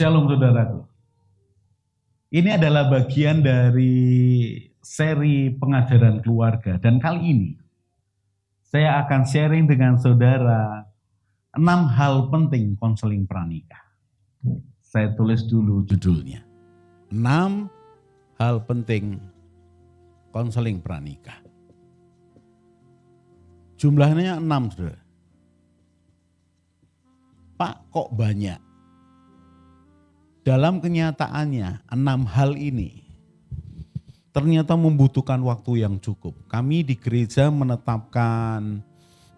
Shalom saudaraku. Ini adalah bagian dari seri pengajaran keluarga dan kali ini saya akan sharing dengan saudara 6 hal penting konseling pranikah. Saya tulis dulu judulnya. 6 hal penting konseling pranikah. Jumlahnya 6, saudara. Pak, kok banyak? Dalam kenyataannya 6 hal ini ternyata membutuhkan waktu yang cukup. Kami di gereja menetapkan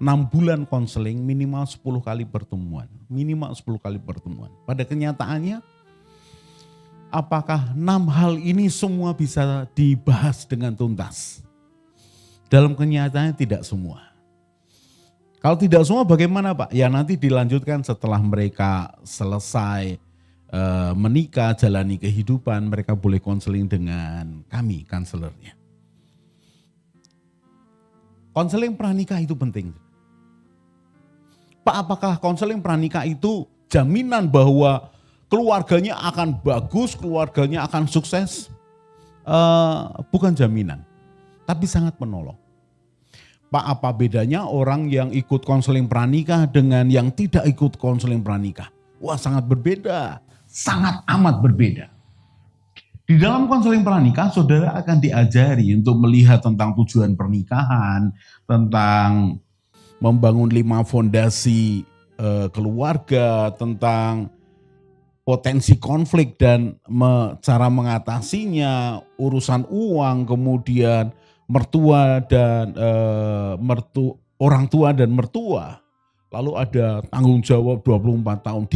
6 bulan konseling minimal 10 kali pertemuan. Minimal 10 kali pertemuan. Pada kenyataannya apakah 6 hal ini semua bisa dibahas dengan tuntas? Dalam kenyataannya tidak semua. Kalau tidak semua bagaimana Pak? Ya nanti dilanjutkan setelah mereka selesai menikah, jalani kehidupan, mereka boleh konseling dengan kami, konselornya. Konseling pranikah itu penting. Pak, apakah konseling pranikah itu jaminan bahwa keluarganya akan bagus, keluarganya akan sukses? Bukan jaminan, tapi sangat menolong. Pak, apa bedanya orang yang ikut konseling pranikah dengan yang tidak ikut konseling pranikah? Wah, sangat berbeda. Sangat amat berbeda. Di dalam konseling pranikah, saudara akan diajari untuk melihat tentang tujuan pernikahan, tentang membangun 5 fondasi keluarga, tentang potensi konflik dan cara mengatasinya, urusan uang, kemudian mertua dan orang tua dan mertua. Lalu ada tanggung jawab 24 tahun,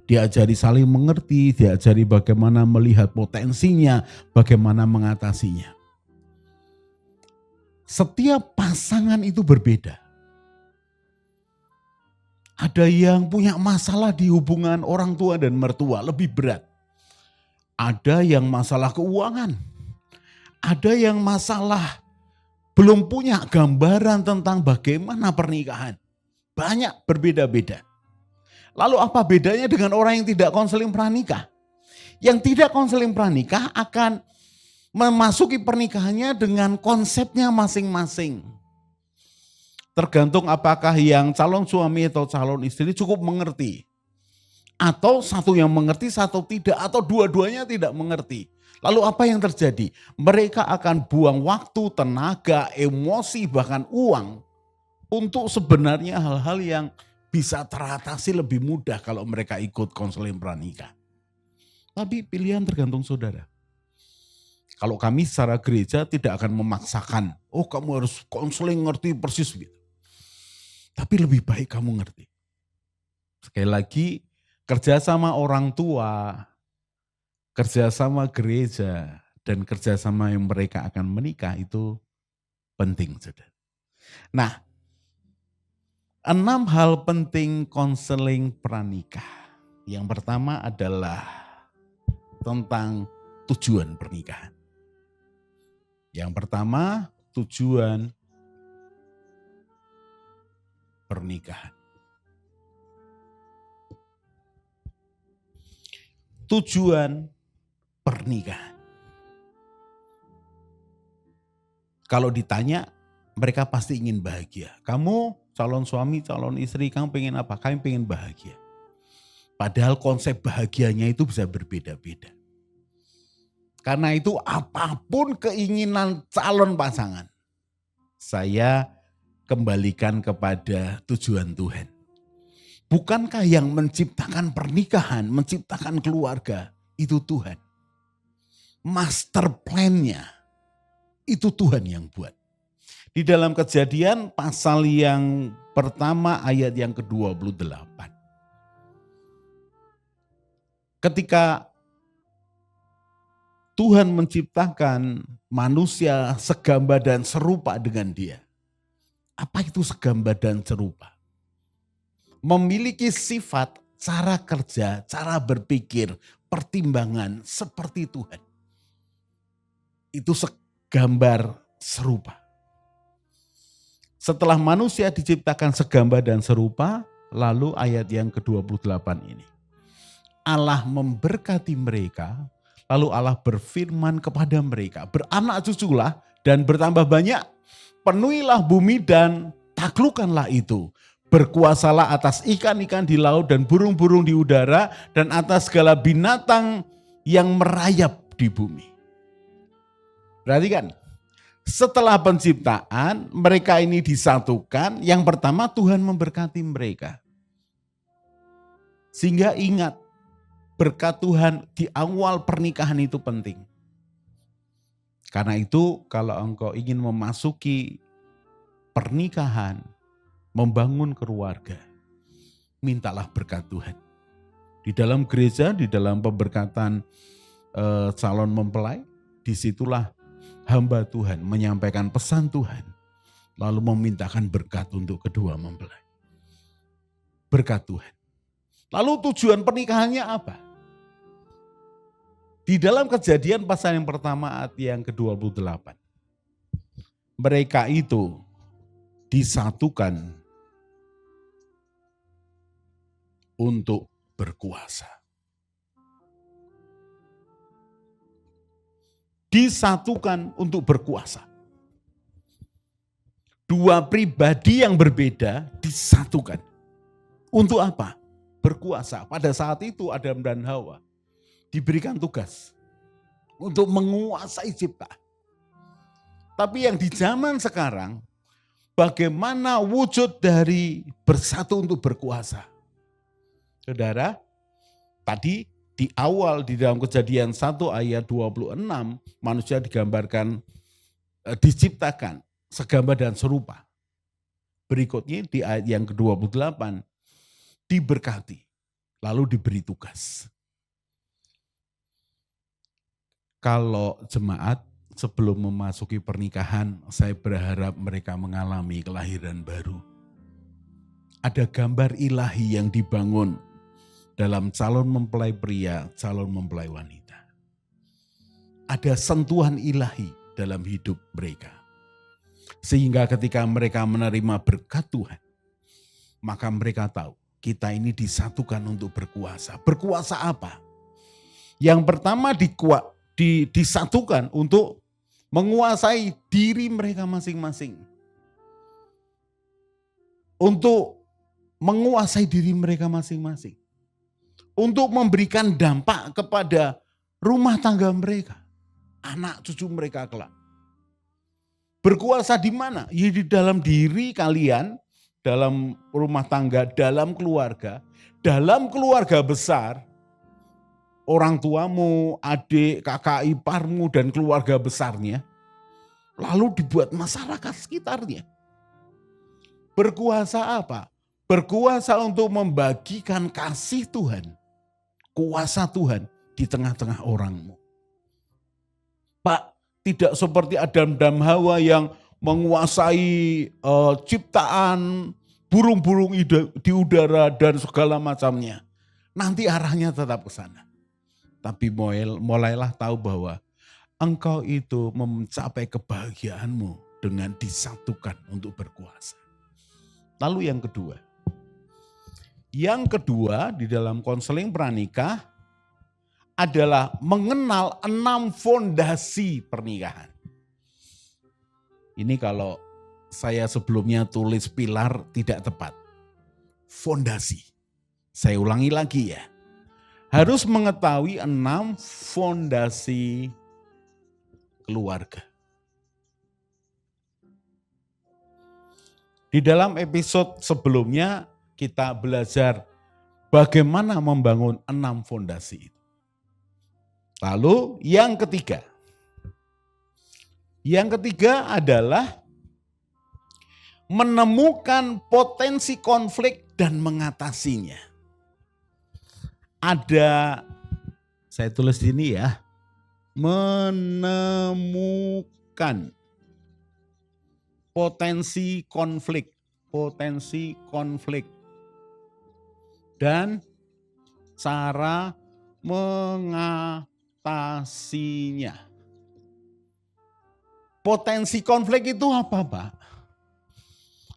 diajari saling mengerti, diajari bagaimana melihat potensinya, bagaimana mengatasinya. Setiap pasangan itu berbeda. Ada yang punya masalah di hubungan orang tua dan mertua, lebih berat. Ada yang masalah keuangan. Ada yang masalah belum punya gambaran tentang bagaimana pernikahan. Banyak berbeda-beda. Lalu apa bedanya dengan orang yang tidak konseling pranikah? Yang tidak konseling pranikah akan memasuki pernikahannya dengan konsepnya masing-masing. Tergantung apakah yang calon suami atau calon istri cukup mengerti. Atau satu yang mengerti, satu tidak, atau dua-duanya tidak mengerti. Lalu apa yang terjadi? Mereka akan buang waktu, tenaga, emosi, bahkan uang untuk sebenarnya hal-hal yang bisa teratasi lebih mudah kalau mereka ikut konseling pranikah. Tapi pilihan tergantung saudara. Kalau kami secara gereja tidak akan memaksakan, oh kamu harus konseling ngerti persis gitu. Tapi lebih baik kamu ngerti. Sekali lagi, kerjasama orang tua, kerjasama gereja, dan kerjasama yang mereka akan menikah itu penting, saudara. Nah, 6 hal penting konseling pranikah. Yang pertama adalah tentang tujuan pernikahan. Yang pertama, tujuan pernikahan. Tujuan pernikahan. Kalau ditanya, mereka pasti ingin bahagia. Kamu calon suami, calon istri, kamu pengen apa? Kami pengen bahagia. Padahal konsep bahagianya itu bisa berbeda-beda. Karena itu apapun keinginan calon pasangan, saya kembalikan kepada tujuan Tuhan. Bukankah yang menciptakan pernikahan, menciptakan keluarga, itu Tuhan. Master plan-nya, itu Tuhan yang buat. Di dalam Kejadian pasal yang pertama ayat yang ke-28. Ketika Tuhan menciptakan manusia segambar dan serupa dengan dia. Apa itu segambar dan serupa? Memiliki sifat, cara kerja, cara berpikir, pertimbangan seperti Tuhan. Itu segambar serupa. Setelah manusia diciptakan segambar dan serupa, lalu ayat yang ke-28 ini. Allah memberkati mereka, lalu Allah berfirman kepada mereka, beranak cuculah dan bertambah banyak, penuhilah bumi dan taklukkanlah itu. Berkuasalah atas ikan-ikan di laut dan burung-burung di udara dan atas segala binatang yang merayap di bumi. Perhatikan, setelah penciptaan mereka ini disatukan, yang pertama Tuhan memberkati mereka. Sehingga ingat, berkat Tuhan di awal pernikahan itu penting. Karena itu kalau engkau ingin memasuki pernikahan, membangun keluarga, mintalah berkat Tuhan. Di dalam gereja, di dalam pemberkatan calon mempelai, disitulah hamba Tuhan menyampaikan pesan Tuhan, lalu memintakan berkat untuk kedua mempelai. Berkat Tuhan. Lalu tujuan pernikahannya apa? Di dalam Kejadian pasal yang pertama ayat yang ke-28. Mereka itu disatukan untuk berkuasa. Disatukan untuk berkuasa. Dua pribadi yang berbeda disatukan. Untuk apa? Berkuasa. Pada saat itu Adam dan Hawa diberikan tugas untuk menguasai cipta. Tapi yang di zaman sekarang, bagaimana wujud dari bersatu untuk berkuasa? Saudara, tadi di awal di dalam Kejadian 1 ayat 26, manusia digambarkan, diciptakan segambar dan serupa. Berikutnya di ayat yang ke-28, diberkati, lalu diberi tugas. Kalau jemaat sebelum memasuki pernikahan, saya berharap mereka mengalami kelahiran baru. Ada gambar ilahi yang dibangun dalam calon mempelai pria, calon mempelai wanita. Ada sentuhan ilahi dalam hidup mereka. Sehingga ketika mereka menerima berkat Tuhan, maka mereka tahu kita ini disatukan untuk berkuasa. Berkuasa apa? Yang pertama disatukan untuk menguasai diri mereka masing-masing. Untuk menguasai diri mereka masing-masing. Untuk memberikan dampak kepada rumah tangga mereka. Anak cucu mereka kelak. Berkuasa di mana? Ya di dalam diri kalian, dalam rumah tangga, dalam keluarga besar, orang tuamu, adik, kakak iparmu, dan keluarga besarnya, lalu dibuat masyarakat sekitarnya. Berkuasa apa? Berkuasa untuk membagikan kasih Tuhan, kuasa Tuhan di tengah-tengah orangmu. Pak, tidak seperti Adam dan Hawa yang menguasai ciptaan, burung-burung di udara dan segala macamnya. Nanti arahnya tetap ke sana. Tapi mulailah tahu bahwa engkau itu mencapai kebahagiaanmu dengan disatukan untuk berkuasa. Lalu yang kedua. Yang kedua di dalam konseling pranikah adalah mengenal 6 fondasi pernikahan. Ini kalau saya sebelumnya tulis pilar tidak tepat. Fondasi. Saya ulangi lagi ya. Harus mengetahui 6 fondasi keluarga. Di dalam episode sebelumnya kita belajar bagaimana membangun 6 fondasi itu. Lalu yang ketiga. Yang ketiga adalah menemukan potensi konflik dan mengatasinya. Ada, saya tulis di sini ya, menemukan potensi konflik dan cara mengatasinya. Potensi konflik itu apa, Pak?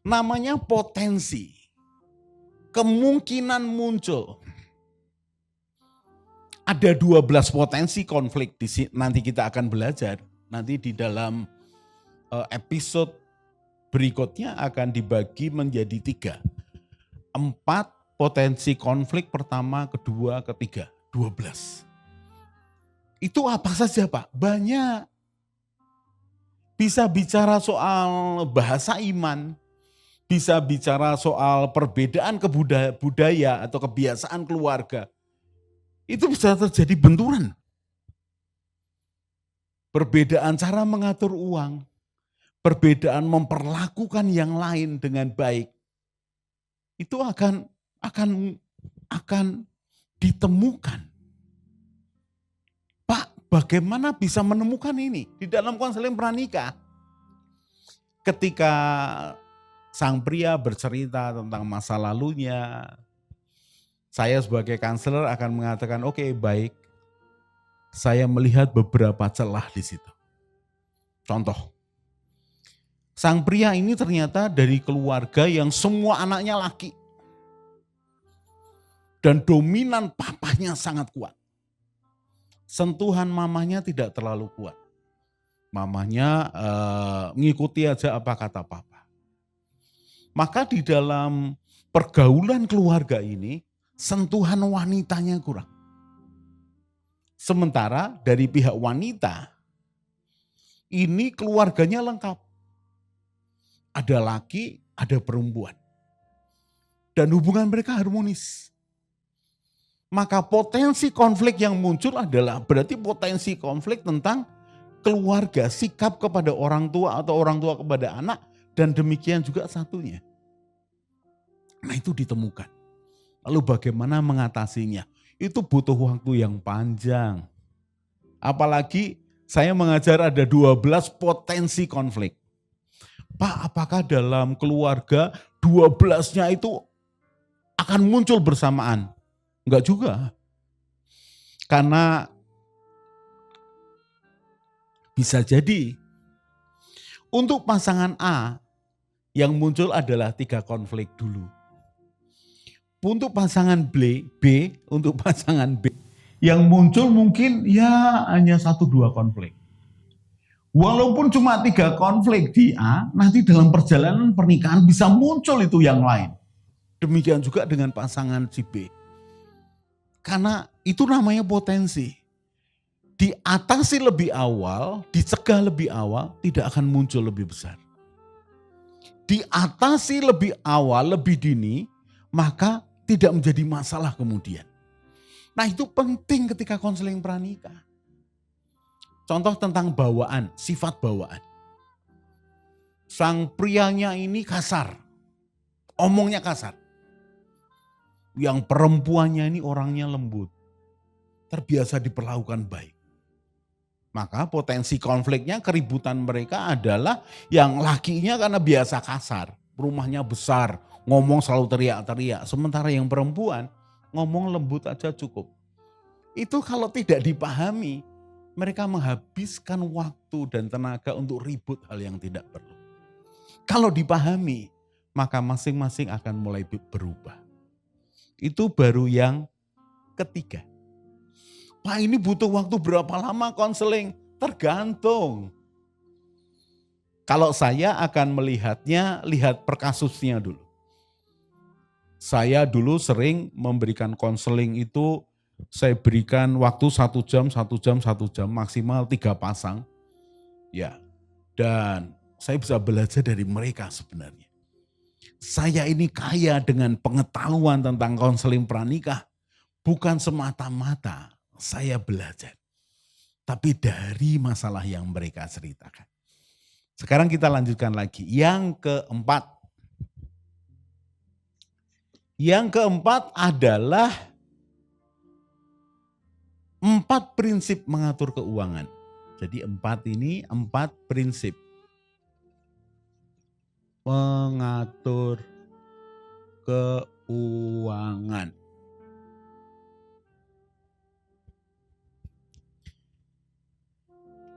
Namanya potensi. Kemungkinan muncul. Ada 12 potensi konflik nanti kita akan belajar. Nanti di dalam episode berikutnya akan dibagi menjadi 3. 4 potensi konflik pertama, kedua, ketiga. 12. Itu apa saja Pak? Banyak. Bisa bicara soal bahasa iman, bisa bicara soal perbedaan budaya atau kebiasaan keluarga. Itu bisa terjadi benturan. Perbedaan cara mengatur uang, perbedaan memperlakukan yang lain dengan baik. Itu akan ditemukan. Pak, bagaimana bisa menemukan ini di dalam konseling pranikah? Ketika sang pria bercerita tentang masa lalunya, saya sebagai kanselor akan mengatakan, oke, baik, saya melihat beberapa celah di situ. Contoh, sang pria ini ternyata dari keluarga yang semua anaknya laki. Dan dominan papahnya sangat kuat. Sentuhan mamanya tidak terlalu kuat. Mamanya mengikuti aja apa kata papa. Maka di dalam pergaulan keluarga ini, sentuhan wanitanya kurang. Sementara dari pihak wanita, ini keluarganya lengkap. Ada laki, ada perempuan. Dan hubungan mereka harmonis. Maka potensi konflik yang muncul adalah berarti potensi konflik tentang keluarga, sikap kepada orang tua atau orang tua kepada anak, dan demikian juga satunya. Nah itu ditemukan. Lalu bagaimana mengatasinya? Itu butuh waktu yang panjang. Apalagi saya mengajar ada 12 potensi konflik. Pak, apakah dalam keluarga 12-nya itu akan muncul bersamaan? Enggak juga. Karena bisa jadi untuk pasangan A yang muncul adalah 3 konflik dulu. Untuk pasangan untuk pasangan B yang muncul mungkin ya hanya 1-2 konflik. Walaupun cuma 3 konflik di A, nanti dalam perjalanan pernikahan bisa muncul itu yang lain. Demikian juga dengan pasangan si B. Karena itu namanya potensi. Diatasi lebih awal, dicegah lebih awal, tidak akan muncul lebih besar. Diatasi lebih awal, lebih dini, maka tidak menjadi masalah kemudian. Nah itu penting ketika konseling pranikah. Contoh tentang bawaan, sifat bawaan. Sang prianya ini kasar, omongnya kasar. Yang perempuannya ini orangnya lembut, terbiasa diperlakukan baik. Maka potensi konfliknya, keributan mereka adalah yang lakinya karena biasa kasar, rumahnya besar, ngomong selalu teriak-teriak. Sementara yang perempuan ngomong lembut aja cukup. Itu kalau tidak dipahami, mereka menghabiskan waktu dan tenaga untuk ribut hal yang tidak perlu. Kalau dipahami, maka masing-masing akan mulai berubah. Itu baru yang ketiga. Pak, ini butuh waktu berapa lama konseling? Tergantung. Kalau saya akan melihatnya, lihat per kasusnya dulu. Saya dulu sering memberikan konseling itu, saya berikan waktu 1 jam, maksimal 3 pasang. Ya, dan saya bisa belajar dari mereka sebenarnya. Saya ini kaya dengan pengetahuan tentang konseling pranikah. Bukan semata-mata saya belajar. Tapi dari masalah yang mereka ceritakan. Sekarang kita lanjutkan lagi. Yang keempat. Yang keempat adalah 4 prinsip mengatur keuangan. Jadi 4 prinsip mengatur keuangan.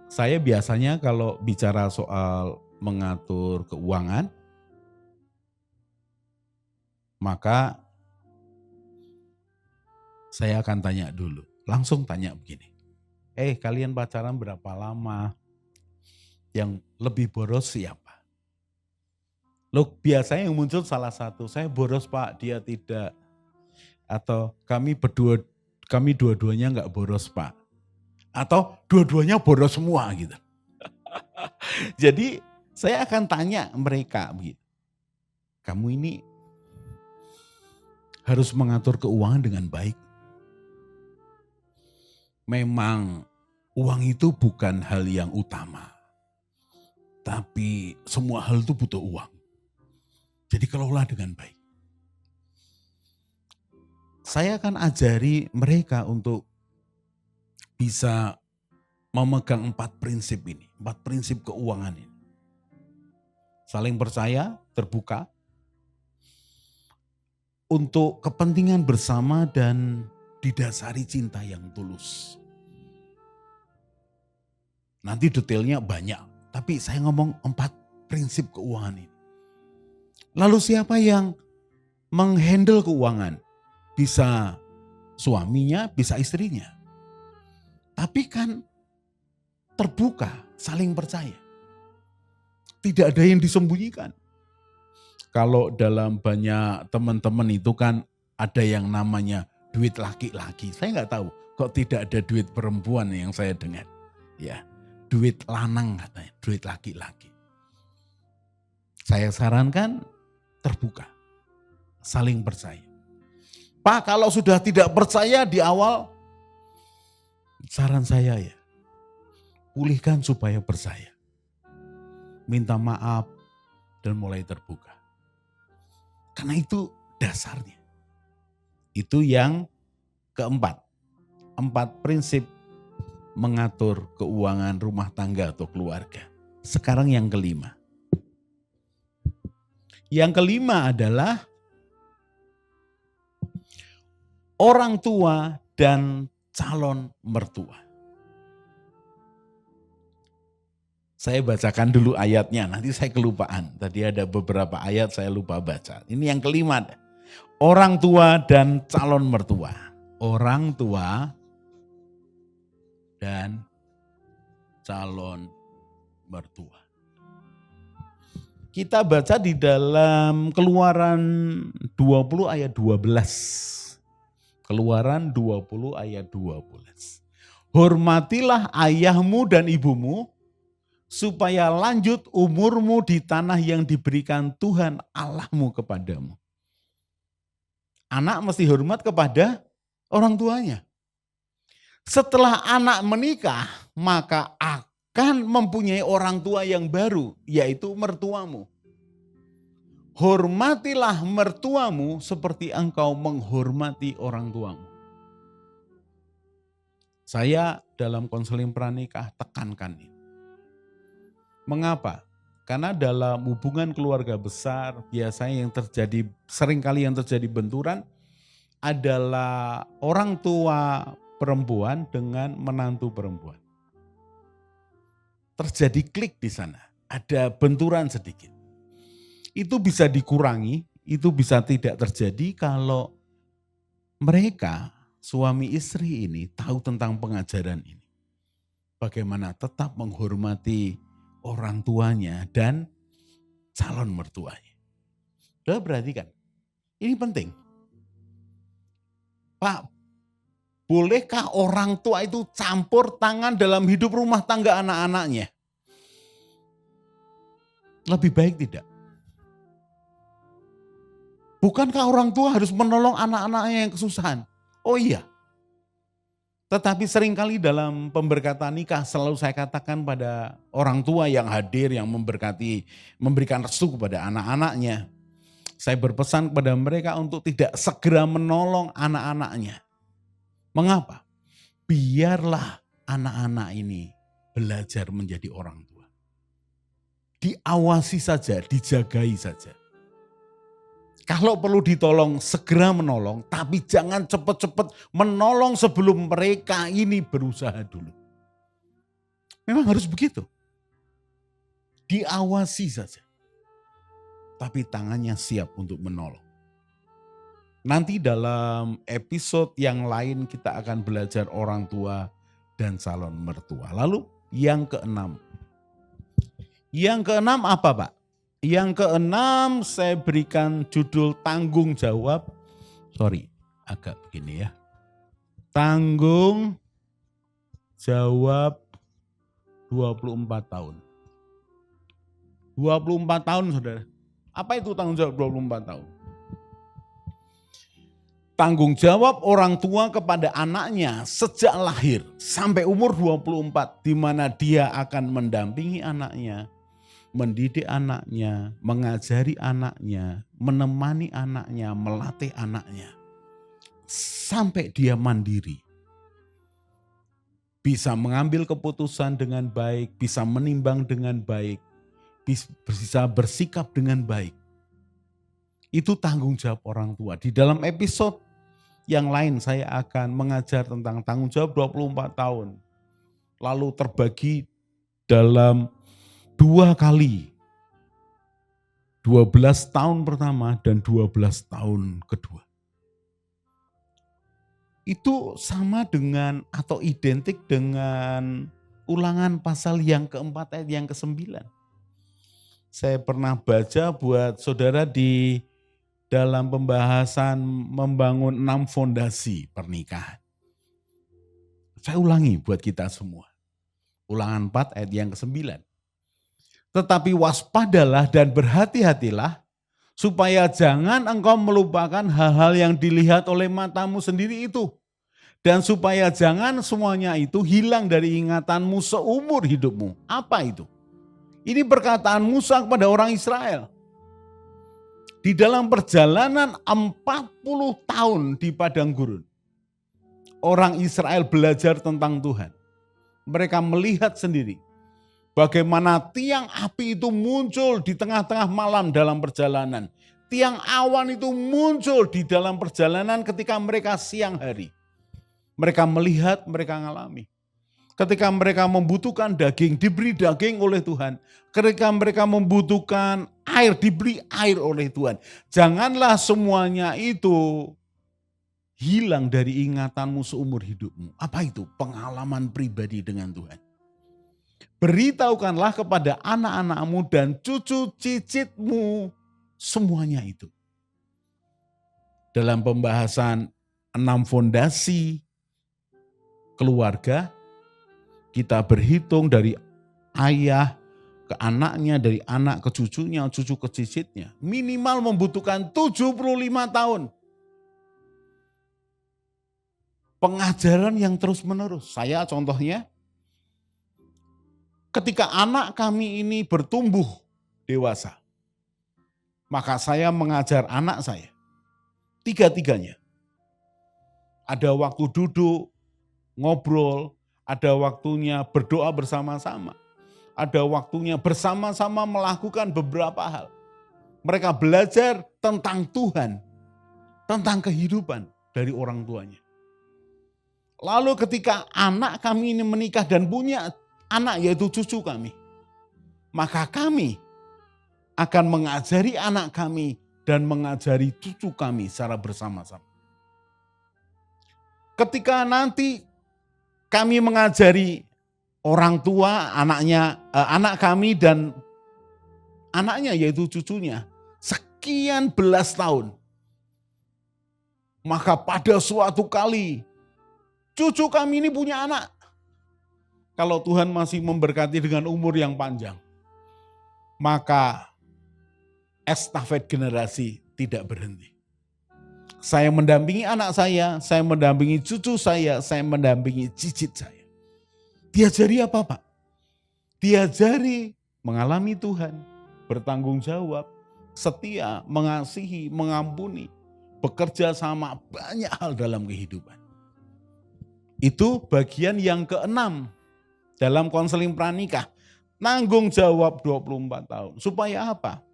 Saya biasanya kalau bicara soal mengatur keuangan, maka saya akan tanya dulu, langsung tanya begini, kalian pacaran berapa lama? Yang lebih boros siapa? Loh, biasanya yang muncul salah satu, saya boros Pak, dia tidak. Atau kami dua-duanya enggak boros Pak. Atau dua-duanya boros semua gitu. Jadi saya akan tanya mereka begitu. Kamu ini harus mengatur keuangan dengan baik. Memang uang itu bukan hal yang utama. Tapi semua hal itu butuh uang. Jadi kelola dengan baik. Saya akan ajari mereka untuk bisa memegang 4 prinsip ini. 4 prinsip keuangan ini. Saling percaya, terbuka. Untuk kepentingan bersama dan didasari cinta yang tulus. Nanti detailnya banyak. Tapi saya ngomong 4 prinsip keuangan ini. Lalu siapa yang menghandle keuangan? Bisa suaminya, bisa istrinya. Tapi kan terbuka, saling percaya. Tidak ada yang disembunyikan. Kalau dalam banyak teman-teman itu kan ada yang namanya duit laki-laki. Saya nggak tahu kok tidak ada duit perempuan yang saya dengar. Ya, duit lanang katanya, duit laki-laki. Saya sarankan terbuka, saling percaya. Pak, kalau sudah tidak percaya di awal, saran saya ya, pulihkan supaya percaya. Minta maaf dan mulai terbuka. Karena itu dasarnya. Itu yang keempat. 4 prinsip mengatur keuangan rumah tangga atau keluarga. Sekarang yang kelima. Yang kelima adalah orang tua dan calon mertua. Saya bacakan dulu ayatnya, nanti saya kelupaan. Tadi ada beberapa ayat saya lupa baca. Ini yang kelima. Orang tua dan calon mertua. Orang tua dan calon mertua. Kita baca di dalam Keluaran 20 ayat 12. Keluaran 20 ayat 12. Hormatilah ayahmu dan ibumu, supaya lanjut umurmu di tanah yang diberikan Tuhan Allahmu kepadamu. Anak mesti hormat kepada orang tuanya. Setelah anak menikah, maka akan mempunyai orang tua yang baru, yaitu mertuamu. Hormatilah mertuamu seperti engkau menghormati orang tuamu. Saya dalam konseling pranikah tekankan ini. Mengapa? Karena dalam hubungan keluarga besar biasanya seringkali yang terjadi benturan adalah orang tua perempuan dengan menantu perempuan. Terjadi klik di sana, ada benturan sedikit. Itu bisa dikurangi, itu bisa tidak terjadi kalau mereka suami istri ini tahu tentang pengajaran ini. Bagaimana tetap menghormati orang tuanya dan calon mertuanya. Sudah perhatikan, ini penting. Pak, bolehkah orang tua itu campur tangan dalam hidup rumah tangga anak-anaknya? Lebih baik tidak. Bukankah orang tua harus menolong anak-anaknya yang kesusahan? Oh iya. Tetapi seringkali dalam pemberkatan nikah selalu saya katakan pada orang tua yang hadir, yang memberikan restu kepada anak-anaknya. Saya berpesan kepada mereka untuk tidak segera menolong anak-anaknya. Mengapa? Biarlah anak-anak ini belajar menjadi orang tua. Diawasi saja, dijagai saja. Kalau perlu ditolong, segera menolong, tapi jangan cepat-cepat menolong sebelum mereka ini berusaha dulu. Memang harus begitu. Diawasi saja. Tapi tangannya siap untuk menolong. Nanti dalam episode yang lain kita akan belajar orang tua dan calon mertua. Lalu yang keenam. Yang keenam apa, Pak? Yang keenam saya berikan judul tanggung jawab. Agak begini ya. Tanggung jawab 24 tahun. 24 tahun, Saudara. Apa itu tanggung jawab 24 tahun? Tanggung jawab orang tua kepada anaknya sejak lahir sampai umur 24, di mana dia akan mendampingi anaknya, mendidik anaknya, mengajari anaknya, menemani anaknya, melatih anaknya, sampai dia mandiri. Bisa mengambil keputusan dengan baik, bisa menimbang dengan baik, bisa bersikap dengan baik. Itu tanggung jawab orang tua. Di dalam episode yang lain saya akan mengajar tentang tanggung jawab 24 tahun. Lalu terbagi dalam 2 kali. 12 tahun pertama dan 12 tahun kedua. Itu sama dengan atau identik dengan Ulangan pasal yang keempat ayat yang ke-9. Saya pernah baca buat saudara di dalam pembahasan membangun 6 fondasi pernikahan. Saya ulangi buat kita semua. Ulangan 4 ayat yang ke-9. Tetapi waspadalah dan berhati-hatilah supaya jangan engkau melupakan hal-hal yang dilihat oleh matamu sendiri itu. Dan supaya jangan semuanya itu hilang dari ingatanmu seumur hidupmu. Apa itu? Ini perkataan Musa kepada orang Israel. Di dalam perjalanan 40 tahun di padang gurun. Orang Israel belajar tentang Tuhan. Mereka melihat sendiri bagaimana tiang api itu muncul di tengah-tengah malam dalam perjalanan. Tiang awan itu muncul di dalam perjalanan ketika mereka siang hari. Mereka melihat, mereka mengalami. Ketika mereka membutuhkan daging, diberi daging oleh Tuhan. Ketika mereka membutuhkan air, diberi air oleh Tuhan. Janganlah semuanya itu hilang dari ingatanmu seumur hidupmu. Apa itu? Pengalaman pribadi dengan Tuhan. Beritahukanlah kepada anak-anakmu dan cucu cicitmu semuanya itu. Dalam pembahasan 6 fondasi keluarga, kita berhitung dari ayah ke anaknya, dari anak ke cucunya, cucu ke cicitnya. Minimal membutuhkan 75 tahun. Pengajaran yang terus menerus. Saya contohnya, ketika anak kami ini bertumbuh dewasa, maka saya mengajar anak saya, tiga-tiganya. Ada waktu duduk, ngobrol, ada waktunya berdoa bersama-sama, ada waktunya bersama-sama melakukan beberapa hal. Mereka belajar tentang Tuhan, tentang kehidupan dari orang tuanya. Lalu ketika anak kami ini menikah dan punya anak, yaitu cucu kami, maka kami akan mengajari anak kami dan mengajari cucu kami secara bersama-sama. Ketika nanti kami mengajari orang tua, anak kami dan anaknya yaitu cucunya sekian belas tahun. Maka pada suatu kali cucu kami ini punya anak. Kalau Tuhan masih memberkati dengan umur yang panjang, maka estafet generasi tidak berhenti. Saya mendampingi anak saya mendampingi cucu saya mendampingi cicit saya. Diajari apa, Pak? Diajari mengalami Tuhan, bertanggung jawab, setia, mengasihi, mengampuni, bekerja sama, banyak hal dalam kehidupan. Itu bagian yang keenam dalam konseling pranikah. Tanggung jawab 24 tahun. Supaya apa?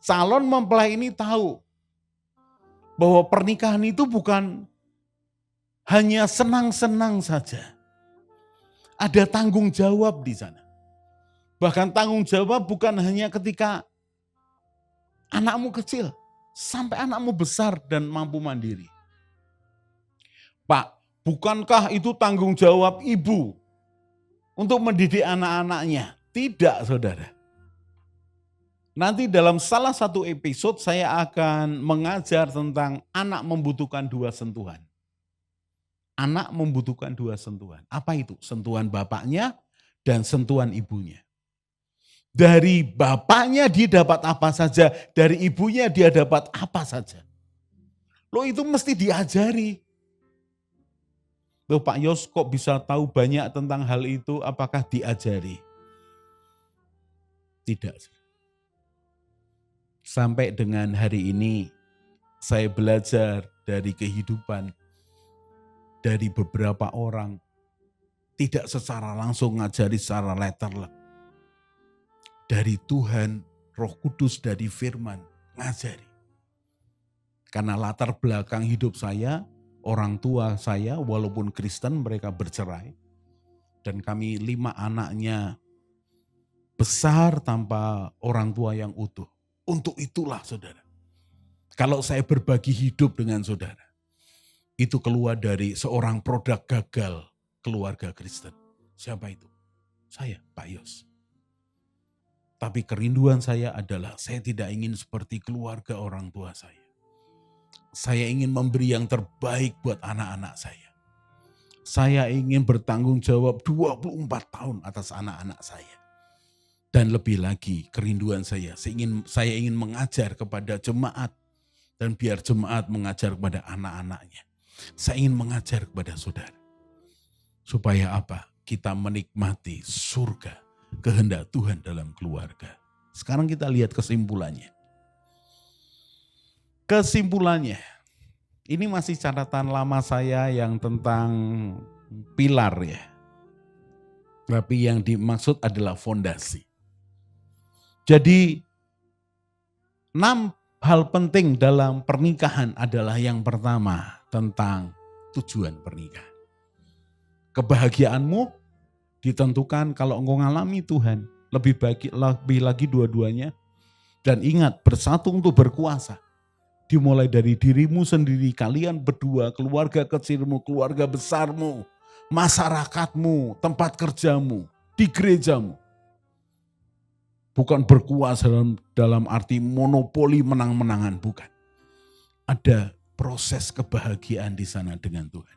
Calon mempelai ini tahu bahwa pernikahan itu bukan hanya senang-senang saja. Ada tanggung jawab di sana. Bahkan tanggung jawab bukan hanya ketika anakmu kecil. sampai anakmu besar dan mampu mandiri. Pak, bukankah itu tanggung jawab ibu untuk mendidik anak-anaknya? Tidak, saudara. Nanti dalam salah satu episode saya akan mengajar tentang anak membutuhkan 2 sentuhan. Anak membutuhkan 2 sentuhan. Apa itu? Sentuhan bapaknya dan sentuhan ibunya. Dari bapaknya dia dapat apa saja, dari ibunya dia dapat apa saja. Loh, itu mesti diajari. Loh, Pak Yos kok bisa tahu banyak tentang hal itu, apakah diajari? Tidak. Sampai dengan hari ini saya belajar dari kehidupan dari beberapa orang, tidak secara langsung ngajari secara letterlek. Dari Tuhan, Roh Kudus dari firman, ngajari. Karena latar belakang hidup saya, orang tua saya walaupun Kristen mereka bercerai. Dan kami 5 anaknya besar tanpa orang tua yang utuh. Untuk itulah saudara, kalau saya berbagi hidup dengan saudara, itu keluar dari seorang produk gagal keluarga Kristen. Siapa itu? Saya, Pak Yos. Tapi kerinduan saya adalah saya tidak ingin seperti keluarga orang tua saya. Saya ingin memberi yang terbaik buat anak-anak saya. Saya ingin bertanggung jawab 24 tahun atas anak-anak saya. Dan lebih lagi kerinduan saya ingin mengajar kepada jemaat. Dan biar jemaat mengajar kepada anak-anaknya. Saya ingin mengajar kepada saudara. Supaya apa? Kita menikmati surga, kehendak Tuhan dalam keluarga. Sekarang kita lihat kesimpulannya. Kesimpulannya, ini masih catatan lama saya yang tentang pilar ya. Tapi yang dimaksud adalah fondasi. Jadi 6 hal penting dalam pernikahan adalah yang pertama tentang tujuan pernikahan. Kebahagiaanmu ditentukan kalau engkau ngalami Tuhan. Lebih lagi dua-duanya. Dan ingat, bersatu untuk berkuasa. Dimulai dari dirimu sendiri, kalian berdua, keluarga kecilmu, keluarga besarmu, masyarakatmu, tempat kerjamu, di gerejamu. Bukan berkuasa dalam arti monopoli menang-menangan, bukan. Ada proses kebahagiaan di sana dengan Tuhan.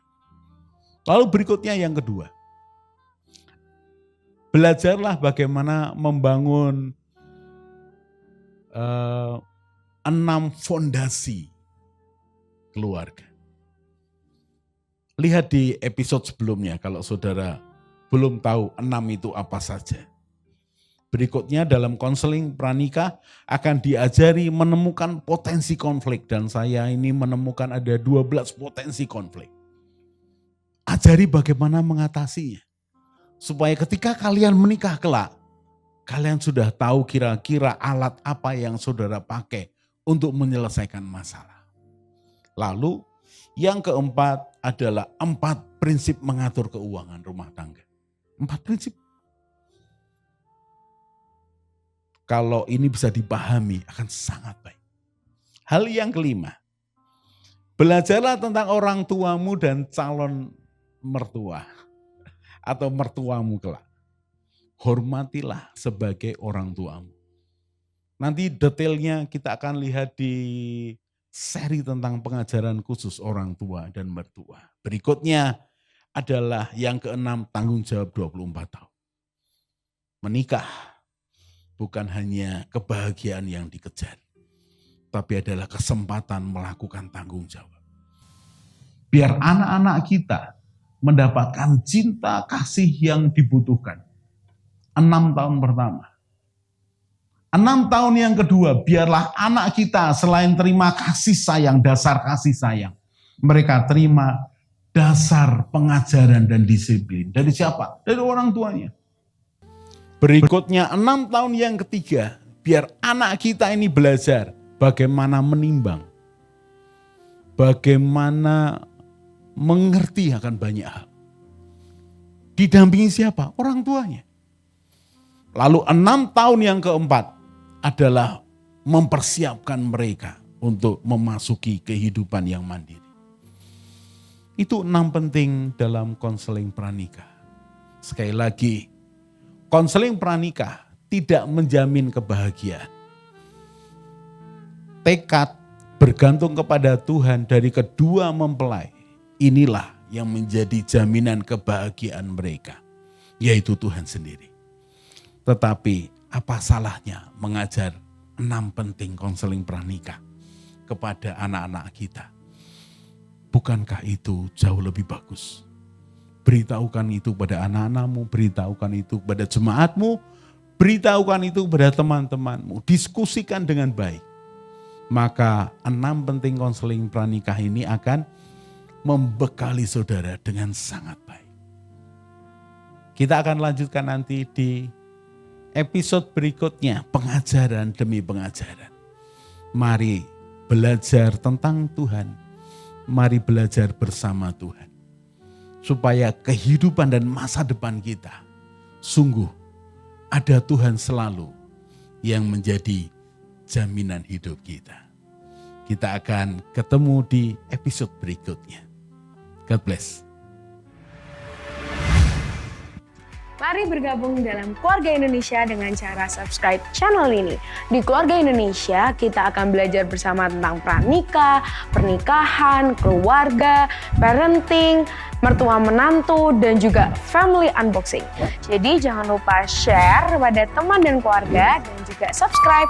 Lalu berikutnya yang kedua. Belajarlah bagaimana membangun 6 fondasi keluarga. Lihat di episode sebelumnya kalau saudara belum tahu 6 itu apa saja. Berikutnya dalam konseling pranikah akan diajari menemukan potensi konflik. Dan saya ini menemukan ada 12 potensi konflik. Ajari bagaimana mengatasinya. Supaya ketika kalian menikah kelak, kalian sudah tahu kira-kira alat apa yang saudara pakai untuk menyelesaikan masalah. Lalu yang keempat adalah 4 prinsip mengatur keuangan rumah tangga. 4 prinsip. Kalau ini bisa dipahami akan sangat baik. Hal yang kelima, belajarlah tentang orang tuamu dan calon mertua atau mertuamu kelak. Hormatilah sebagai orang tuamu. Nanti detailnya kita akan lihat di seri tentang pengajaran khusus orang tua dan mertua. Berikutnya adalah yang keenam, tanggung jawab 24 tahun. Menikah bukan hanya kebahagiaan yang dikejar, tapi adalah kesempatan melakukan tanggung jawab. Biar anak-anak kita mendapatkan cinta kasih yang dibutuhkan. 6 tahun pertama. 6 tahun yang kedua, biarlah anak kita selain terima kasih sayang, dasar kasih sayang, mereka terima dasar pengajaran dan disiplin. Dari siapa? Dari orang tuanya. Berikutnya 6 tahun yang ketiga, biar anak kita ini belajar bagaimana menimbang, bagaimana mengerti akan banyak hal. Didampingi siapa? Orang tuanya. Lalu 6 tahun yang keempat adalah mempersiapkan mereka untuk memasuki kehidupan yang mandiri. Itu 6 penting dalam konseling pranikah. Sekali lagi, konseling pranikah tidak menjamin kebahagiaan. Tekad bergantung kepada Tuhan dari kedua mempelai, inilah yang menjadi jaminan kebahagiaan mereka, yaitu Tuhan sendiri. Tetapi apa salahnya mengajar 6 penting konseling pranikah kepada anak-anak kita? Bukankah itu jauh lebih bagus? Beritahukan itu pada anak-anakmu, beritahukan itu pada jemaatmu, beritahukan itu pada teman-temanmu, diskusikan dengan baik. Maka 6 penting konseling pranikah ini akan membekali saudara dengan sangat baik. Kita akan lanjutkan nanti di episode berikutnya, pengajaran demi pengajaran. Mari belajar tentang Tuhan. Mari belajar bersama Tuhan. Supaya kehidupan dan masa depan kita sungguh ada Tuhan selalu yang menjadi jaminan hidup kita. Kita akan ketemu di episode berikutnya. God bless. Mari bergabung dalam Keluarga Indonesia dengan cara subscribe channel ini. Di Keluarga Indonesia, kita akan belajar bersama tentang pranikah, pernikahan, keluarga, parenting, mertua menantu, dan juga family unboxing. Jadi jangan lupa share kepada teman dan keluarga dan juga subscribe.